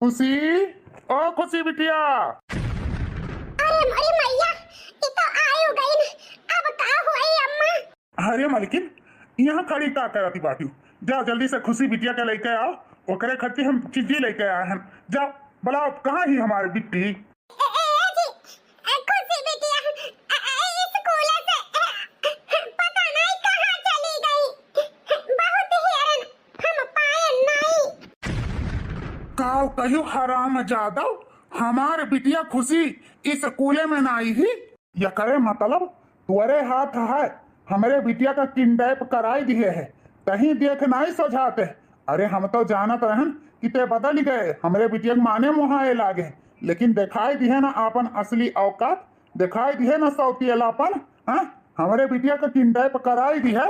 खुशी, ओ खुशी बिटिया। अरे अरे मैया, ये तो आयु गई न। अब का होई अम्मा? अरे मालकिन, यहाँ खड़ी का करती बाटी। जाओ जल्दी से खुशी बिटिया के लेके आओ। ओकरे खातिर हम चीजें लेके आए हैं। जाओ बुलाओ, कहाँ ही हमारी बिट्टी? जी, खुशी बिटिया स्कूल से पता नहीं कहाँ चली गई। बहुत हैरान, हम पाए नहीं। काव कहियो हराम जादव, हमारे बिटिया खुशी इस स्कूले में ना आई ही। यह करे मतलब तुअरे हाथ है हमारे बिटिया का किडनैप कराई दिए है, कहीं देख नहीं सोझाते। अरे हम तो जानत रहन कि ते बदल गए, हमारे बिटिया के माने मुहाए लागे, लेकिन दिखाई दिए ना अपन असली औकात, दिखाई दिए ना सौतियलापन। हाँ, हमारे बिटिया का किडनैप कराई दी है।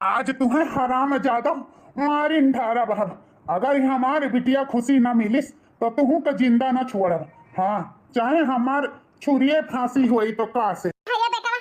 आज तुम्हें हराम जादव मारी ढारा बहब। अगर हमारे बिटिया खुशी न मिलिस तो तुहू का जिंदा न छोड़ब। हाँ, चाहे हमार छुरिये फांसी हुई तो का से। अरे बेटा,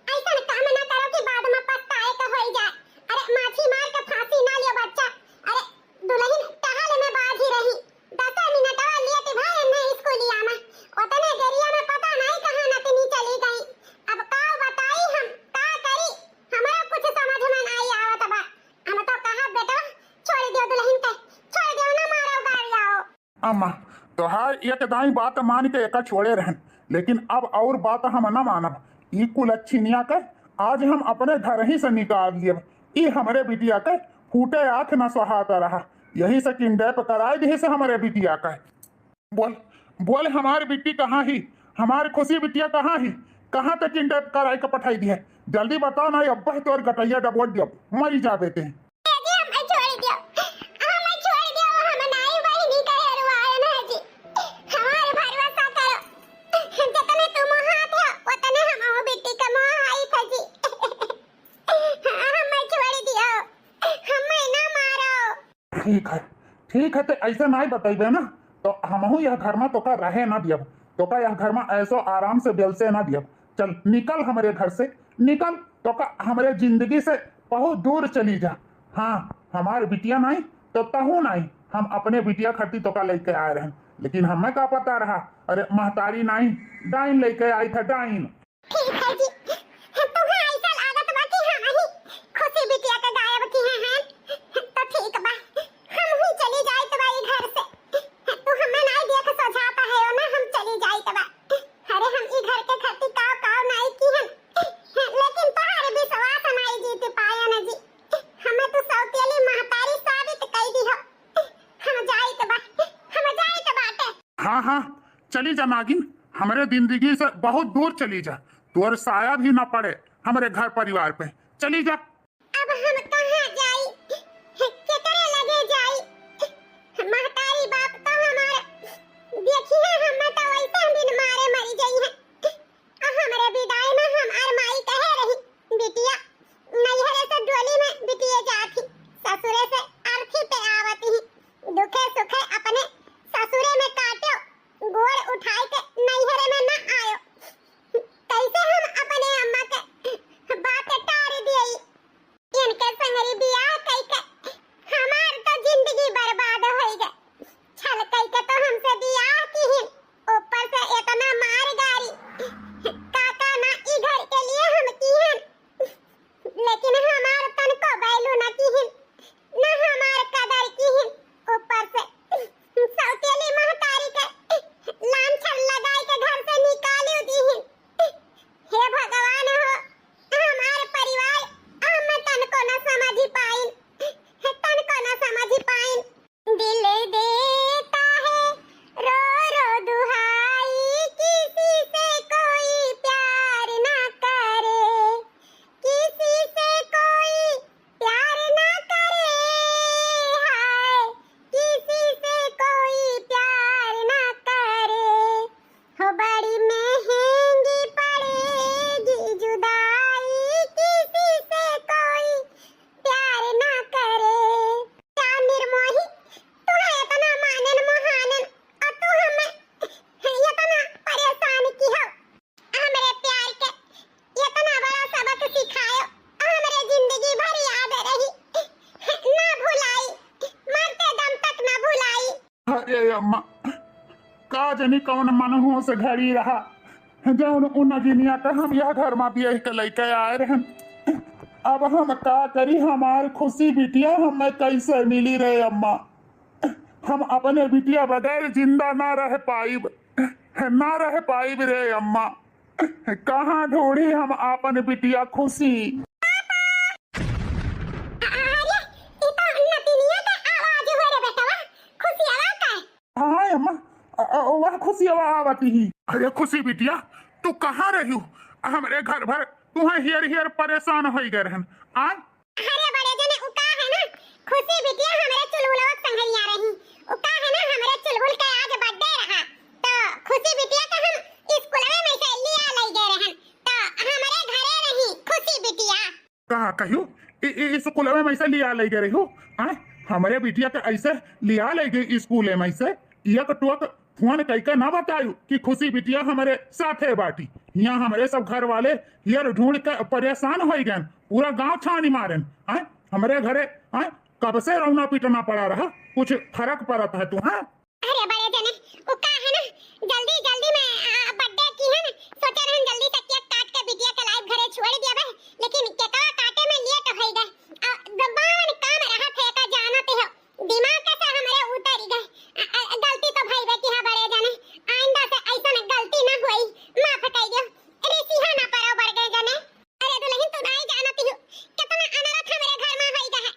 ऐसा काम ना करो कि बाद में पछताए का होई जाए। अरे माछी मार के फांसी ना लियो बच्चा। अरे दुल्हन टहल में बाज ही रही 10 मिनट और लिए थे भाई ने स्कूलिया में। उतने देरिया में पता नहीं कहां नतनी चली गई। अब का बताई हम का करी, हमरा कुछ समझ में नहीं आवत बा। हम तो कहा बेटा छोड़ दियो दुल्हन के, छोड़ दियो ना मारो गाड़ी आओ। अम्मा तोहार एक दाई बात मान के एक छोड़े रहन, लेकिन अब और बात हम न मानब। ई कुलच्छिनिया के आज हम अपने घर ही से निकाल दिए। ई हमारे बिटिया के फूटे आंख न सुहाता रहा, यही से किडनैप कराए दी से हमारे बिटिया का। बोल बोल, हमारी बिट्टी कहाँ ही? हमारी खुशी बिटिया कहाँ ही? कहाँ तक किडनैप कराए के पठाई दी है? जल्दी बताओ ना, अब तो और गटैया डबोट दियो मरी जा बेटे। ठीक है तो ऐसा नहीं बताइबे ना तो हम यह घर में तोका रहे ना दियब, तोका यह घर में ऐसो आराम से बेल से ना दियब। चल निकल हमारे घर से, निकल, तोका हमारे जिंदगी से बहुत दूर चली जा। हाँ, हमारे बिटिया नहीं तो तहू नहीं, हम अपने बिटिया खटी तोका लेके आए रहे, लेकिन हमें का पता रहा। अरे महतारी नहीं, डाइन लेके आई था, डाइन। ठीक है जी, तुम्हें ऐसा आदत बा कि हम ही खुशी बिटिया का गायब की हैं, तो ठीक बा, हम ही चली जाए तो भाई घर से। तू हमें नहीं देख सोझाता है ना, हम चली जाए तो बा। अरे हम ई घर के खती काव काव नहीं की हैं, लेकिन तुम्हारे विश्वास नहीं जीत पाया ना जी। हमें तो सौतेली महतारी साबित कर दी हो। हम जाए तो बा, हम जाए तो बाटे। हाँ हाँ, चली जा नागिन, हमारे जिंदगी से बहुत दूर चली जा, तोर साया भी ना पड़े हमारे घर परिवार पे, चली जा। अब हम कहाँ जाई, केकरे लगे जाई? महतारी बाप तो हमारे देखिए, हम तो वैसे दिन मारे मरी गई है। हमारे विदाई में हम अरमाई कहे रही बिटिया नैहरे से डोली में बिटिया जाती, ससुरे से अर्थी पे आवती ही, दुखे सुखे अपने ससुरे में काटो, गोड़ उठाई के नैहरे में न आयो। कैसे हम अपने अम्मा के बात टार दिए? अम्मा का जनी कौन मनहू से घड़ी रहा जौन उन जिनिया का हम यह घर में भी के लेके आए रहन। अब हम का करी, हमार खुशी बिटिया हमें कैसे मिली रहे अम्मा। हम अपने बिटिया बगैर जिंदा ना रह पाइब, ना रह पाइब रे अम्मा। कहाँ ढूंढी हम अपन बिटिया खुशी। हाँ अम्मा, वह खुशी आवती ही। अरे खुशी बिटिया तू कहाँ रही हो? हमारे घर भर तुम्हें हियर हियर परेशान हो गए रहन। अरे बड़े जने उका है ना, खुशी बिटिया हमारे चुलबुलवक संगरिया रही। उका है ना हमारे चुलबुल का आज बर्थडे रहा, तो खुशी बिटिया का हम स्कूल में से लिया ले गए रहन, तो हमारे घरे रही खुशी बिटिया। कहा कहियो स्कूल में ऐसे लिया ले गए रही हो? हमारे बिटिया के ऐसे लिया ले गई स्कूल में से एक टोक फोन कह ना बतायु कि खुशी बिटिया हमारे साथे बाटी। यहाँ हमारे सब घर वाले यार ढूंढ के परेशान हो गए, पूरा गांव छानी मारन। हमारे घरे कब से रोना पीटना पड़ा रहा, कुछ फर्क पड़ता है तू? अरे बड़े जने उका है ना, जल्दी जल्दी में बर्थडे की है ना, सोचा रहन जल्दी से केक काट के बिटिया के लाइव घरे छोड़ दिया बे, लेकिन केकवा काटे में लेट हो गए। दबान काम रहा थे का जानते हो, दिमाग से हमारे उतर गए। गलती तो भाई बे की है बड़े जने, आइंदा से ऐसा न गलती ना होई, माफ कर दियो। अरे सिहा ना परो बड़ गए जने। अरे तो लेकिन तू नहीं जानती हो कितना अनर्थ हमारे घर में होई गए।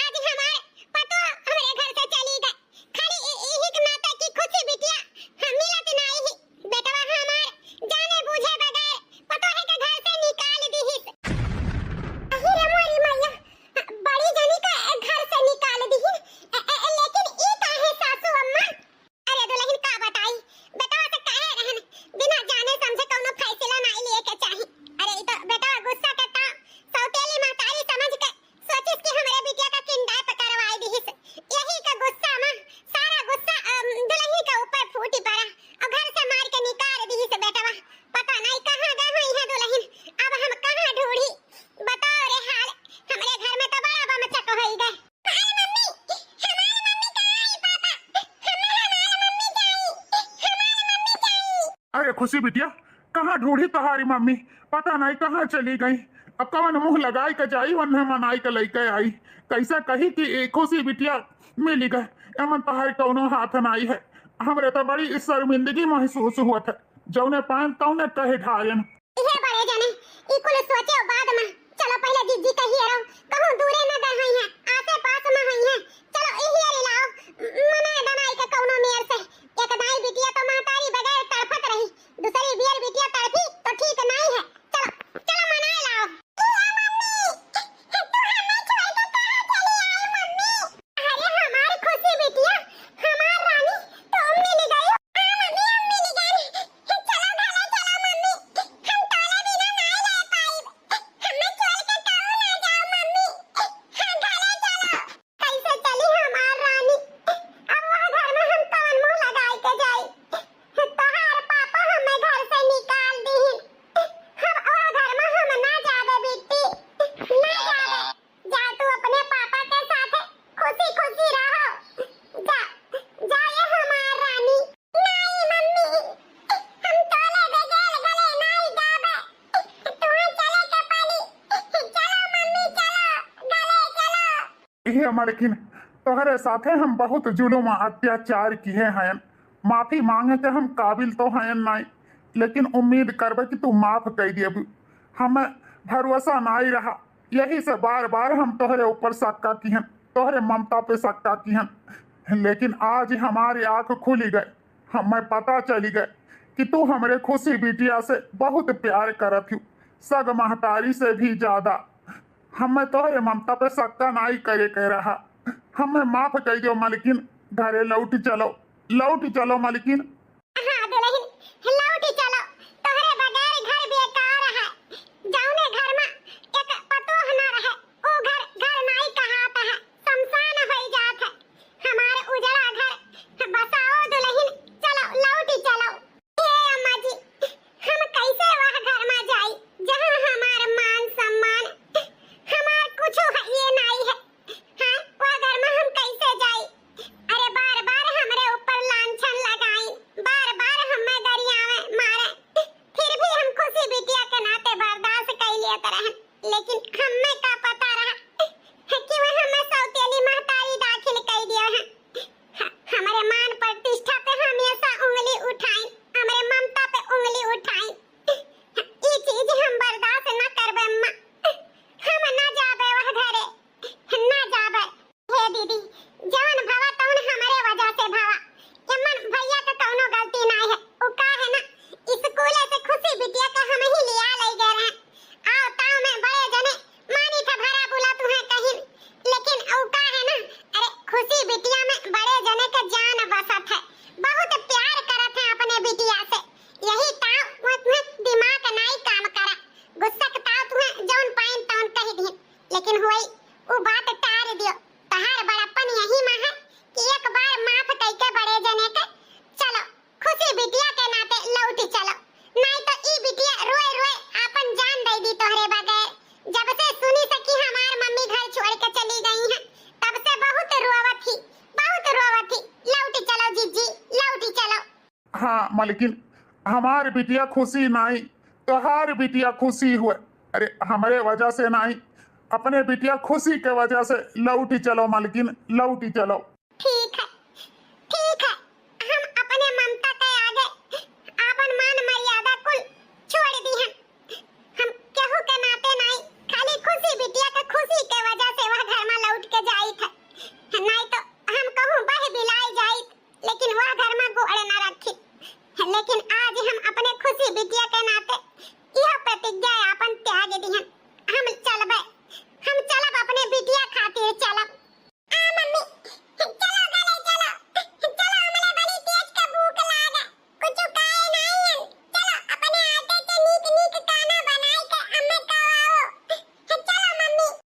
आज हमारे पतो हमारे घर से चली गए, खाली यही के नाते की खुशी बिटिया हम मिलत नहीं ही। बेटवा हमार जाने बूझे बगैर पतो है के घर से निकाल दी ही। अरे मोरी मैया, बड़ी जनी का घर से निकाल दी ही, लेकिन ई काहे सासू अम्मा? अरे तो लेकिन का बताई, बेटवा से कहे रहन बिना जाने समझे कोनो फैसला नहीं लिए के चाही। अरे ई तो बेटवा गुस्सा करता सौतेली मातारी समझ के सोचिस कि हमारे बिटिया का किडनैप करवाई दी ही। यही का गुस्सा में सारा गुस्सा दुल्हन के ऊपर फूटी पड़ा और घर से मार के निकाल दी ही से बेटवा। पता नहीं कहां गए हुई है दुल्हन, अब हम कहां ढूंढी बताओ रे हाल। हमारे घर में तो बड़ा बमचक हो गई। हमारी मम्मी कहां है पापा? हमारी मम्मी चाहिए। अरे खुशी बिटिया कहाँ ढूंढी तुम्हारी मम्मी, पता नहीं कहाँ चली गई। अब कवन मुंह लगाई के जाई वन्हे मनाई के लेके आई, कैसा कही कि खुशी बिटिया मिली गए, एमन तुम्हारी कौनो हाथ नहीं है। हमरे तो बड़ी शर्मिंदगी महसूस हुआ था, जौने पान तौने कहे ढायन। ये बड़े जने ई कुल सोचे बाद में, चलो पहले जीजी कहिए रहो कहूं दूरे न गए हुई है, आसे पास में हुई है। चलो यही रे लाओ मने बनाई के कौनो मेर से। एक दाई बिटिया तो महतारी बगैर तड़फत रही, दूसरी बियर बिटिया तड़फी तो ठीक नहीं है। चलो चलो मनाए लाओ। लेकिन तोहरे साथे हम बहुत जुलूम अत्याचार किए हैं, माफी मांगे के हम काबिल तो हैं नहीं, लेकिन उम्मीद करबे कि तू माफ कर दिए। हमें भरोसा नहीं रहा, यही से बार बार हम तोहरे ऊपर शक्का की हैं, तोहरे ममता पे शक्का की हैं। लेकिन आज हमारी आंख खुली गए, हमें पता चली गए कि तू हमारे खुशी बिटिया से बहुत प्यार करत हूँ, सग महतारी से भी ज्यादा। हमें तोहरे ममता पे शक्का नहीं करे कह रहा, हमें माफ कर दो मालकिन, घरे लौट चलो मालकिन। हाँ दुल्हन लौट चलो, तोहरे बगैर घर बेकार है। जौने घर में एक पतोह न रहे ओ घर नहीं कहाता है, शमशान हो जात है। हमारे उजड़ा घर बसाओ दुल्हन, चलो लौट चलो। ये अम्मा जी हम कैसे वह घर में जाई जहाँ हमार मान सम्मान हमार कुछ ये नहीं है। हाँ वह घर में हम कैसे जाई? अरे बार बार हमारे ऊपर लांछन हाँ मालकिन, हमार बिटिया खुशी नहीं तो हर बिटिया खुशी हुए। अरे हमारे वजह से नहीं, अपने बिटिया खुशी के वजह से लौटी चलो मालकिन, लौटी चलो। ठीक है, ठीक है। हम अपने ममता के आगे आपन मान मर्यादा कुल छोड़ दी हैं। हम केहू के नाते नहीं, खाली खुशी बिटिया के खुशी के वजह से वह घर में लौट के जाई थे। नहीं तो हम कहूँ बह बिलाई जाई, लेकिन वह घर में गोड़ न रखी। लेकिन आज हम अपने खुशी बिटिया के नाते यह प्रतिज्ञा आपन त्याग दी हैं। हम चलब अपने बिटिया खातिर चलब।